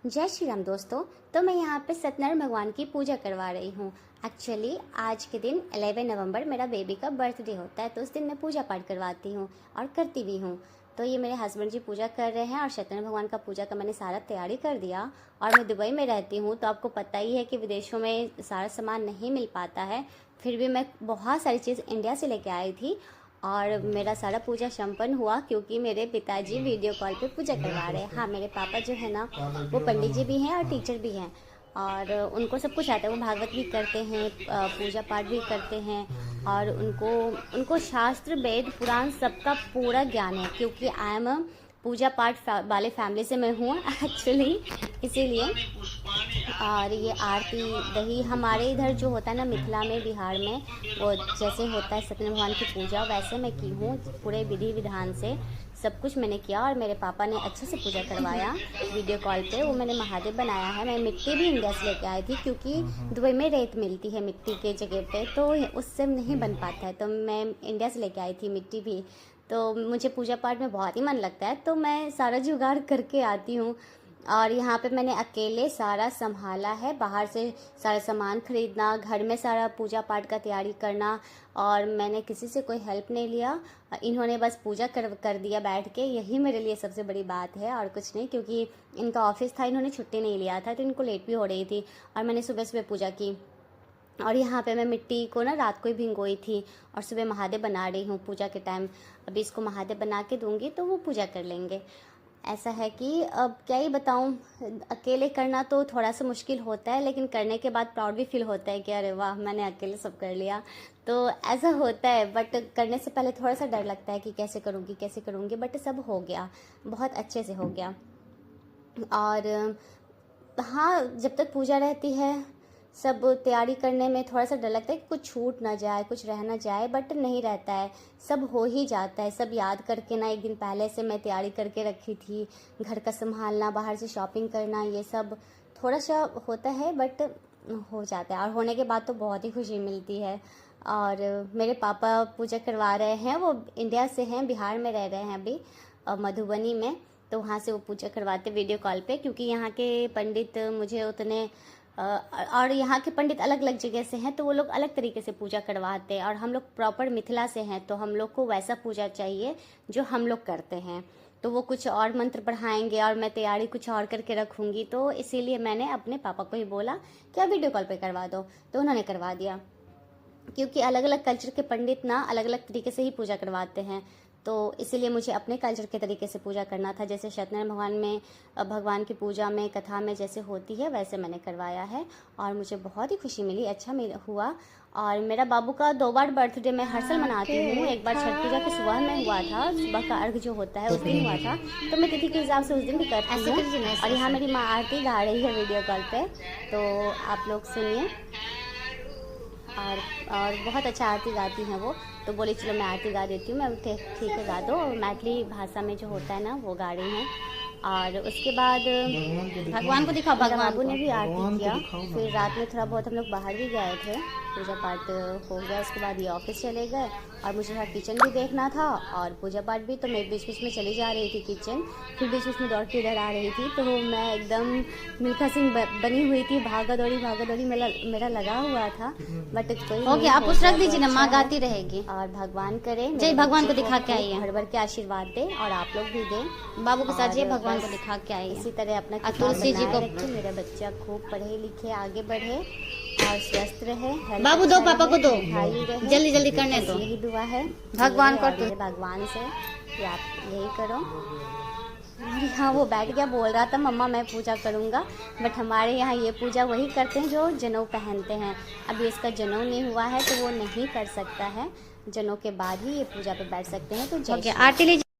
जय श्री राम दोस्तों। तो मैं यहाँ पे सत्यनारायण भगवान की पूजा करवा रही हूँ। एक्चुअली आज के दिन 11 नवंबर मेरा बेबी का बर्थडे होता है, तो उस दिन मैं पूजा पाठ करवाती हूँ और करती भी हूँ। तो ये मेरे हस्बैंड जी पूजा कर रहे हैं और सत्यनारायण भगवान का पूजा का मैंने सारा तैयारी कर दिया। और मैं दुबई में रहती हूँ, तो आपको पता ही है कि विदेशों में सारा सामान नहीं मिल पाता है। फिर भी मैं बहुत सारी चीज़ इंडिया से लेके आई थी और मेरा सारा पूजा संपन्न हुआ, क्योंकि मेरे पिताजी वीडियो कॉल पे पूजा करवा रहे हैं। हाँ, मेरे पापा जो है ना वो पंडित जी भी हैं और टीचर भी हैं, और उनको सब कुछ आता है। वो भागवत भी करते हैं, पूजा पाठ भी करते हैं, और उनको शास्त्र वेद पुराण सबका पूरा ज्ञान है, क्योंकि आई एम पूजा पाठ वाले फैमिली से मैं हूँ एक्चुअली, इसीलिए। और ये आरती दही हमारे इधर जो होता है ना मिथिला में, बिहार में, वो जैसे होता है सत्यनारायण भगवान की पूजा, वैसे मैं की हूँ। पूरे विधि विधान से सब कुछ मैंने किया और मेरे पापा ने अच्छे से पूजा करवाया वीडियो कॉल पे। वो मैंने महादेव बनाया है। मैं मिट्टी भी इंडिया से लेके आई थी, क्योंकि दुबई में रेत मिलती है मिट्टी के जगह पे, तो उससे नहीं बन पाता है, तो मैं इंडिया से लेके आई थी मिट्टी भी। तो मुझे पूजा पाठ में बहुत ही मन लगता है, तो मैं सारा जुगाड़ करके आती हूँ। और यहाँ पे मैंने अकेले सारा संभाला है, बाहर से सारा सामान खरीदना, घर में सारा पूजा पाठ का तैयारी करना, और मैंने किसी से कोई हेल्प नहीं लिया। इन्होंने बस पूजा कर दिया बैठ के, यही मेरे लिए सबसे बड़ी बात है और कुछ नहीं। क्योंकि इनका ऑफिस था, इन्होंने छुट्टी नहीं लिया था, तो इनको लेट भी हो रही थी, और मैंने सुबह सुबह पूजा की। और यहाँ पे मैं मिट्टी को ना रात को ही भिगोई थी, और सुबह महादेव बना रही हूँ पूजा के टाइम। अभी इसको महादेव बना के दूंगी तो वो पूजा कर लेंगे। ऐसा है कि अब क्या ही बताऊं, अकेले करना तो थोड़ा सा मुश्किल होता है, लेकिन करने के बाद प्राउड भी फील होता है कि अरे वाह मैंने अकेले सब कर लिया। तो ऐसा होता है, बट करने से पहले थोड़ा सा डर लगता है कि कैसे करूँगी, बट सब हो गया, बहुत अच्छे से हो गया। और हाँ, जब तक पूजा रहती है सब तैयारी करने में थोड़ा सा डर लगता है कि कुछ छूट ना जाए, कुछ रह ना जाए, बट नहीं रहता है, सब हो ही जाता है। सब याद करके ना, एक दिन पहले से मैं तैयारी करके रखी थी, घर का संभालना, बाहर से शॉपिंग करना, ये सब थोड़ा सा होता है, बट हो जाता है। और होने के बाद तो बहुत ही खुशी मिलती है। और मेरे पापा पूजा करवा रहे हैं, वो इंडिया से हैं, बिहार में रह रहे हैं अभी, मधुबनी में। तो वहाँ से वो पूजा करवाते वीडियो कॉल पे, क्योंकि यहाँ के पंडित मुझे उतने और यहाँ के पंडित अलग अलग जगह से हैं, तो वो लोग अलग तरीके से पूजा करवाते हैं। और हम लोग प्रॉपर मिथिला से हैं, तो हम लोग को वैसा पूजा चाहिए जो हम लोग करते हैं। तो वो कुछ और मंत्र पढ़ाएंगे और मैं तैयारी कुछ और करके रखूँगी, तो इसीलिए मैंने अपने पापा को ही बोला कि आप वीडियो कॉल पे करवा दो, तो उन्होंने करवा दिया। क्योंकि अलग अलग कल्चर के पंडित ना अलग अलग तरीके से ही पूजा करवाते हैं, तो इसीलिए मुझे अपने कल्चर के तरीके से पूजा करना था। जैसे सत्यनारायण भगवान की पूजा में, कथा में जैसे होती है, वैसे मैंने करवाया है, और मुझे बहुत ही खुशी मिली, अच्छा हुआ। और मेरा बाबू का 2 बार बर्थडे मैं हर साल मनाती हूँ। एक बार छठ पूजा के सुबह में हुआ था, सुबह का अर्घ जो होता है उस दिन हुआ था, तो मैं तिथि के हिसाब से उस दिन भी करती हूँ। और यहाँ मेरी माँ आरती गा रही है वीडियो कॉल पे, तो आप लोग सुनिए। और बहुत अच्छा आरती गाती हैं वो, तो बोली चलो मैं आरती गा देती हूँ। मैं ठीक है गा दो, और मैथिली भाषा में जो होता है ना वो गा रही हैं। और उसके बाद भगवान को दिखाओ, भगवान बाबू ने भी आरती किया। फिर रात में थोड़ा बहुत हम लोग बाहर भी गए थे, पूजा पाठ हो गया। उसके बाद ये ऑफिस चले गए, और मुझे थोड़ा किचन भी देखना था और पूजा पाठ भी, तो मैं बीच बीच में चली जा रही थी किचन, फिर बीच बीच में दौड़ के इधर आ रही थी। तो मैं एकदम मिल्खा सिंह बनी हुई थी, भागा दौड़ी मेरा लगा हुआ था, बट कोई ओके, आप उस रख दीजिए ना, माँ गाती रहेगी। और भगवान करे जय भगवान को दिखा के आइए, भर भर के आशीर्वाद दे, और आप लोग भी दें। बाबू के साथ भगवान को दिखा के आइए। इसी तरह अपना तुलसी जी को, मेरा बच्चा खूब पढ़े लिखे आगे बढ़े और स्वस्थ रहे। बाबू दो, पापा को दो, जल्दी जल्दी करने दो। यही दुआ है भगवान को, भगवान से कि आप यही करो। हाँ, वो बैठ गया, बोल रहा था मम्मा मैं पूजा करूँगा, बट हमारे यहाँ ये पूजा वही करते हैं जो जनेऊ पहनते हैं। अभी इसका जनेऊ नहीं हुआ है, तो वो नहीं कर सकता है, जनेऊ के बाद ही ये पूजा पे बैठ सकते हैं। तो आरती लीजिए।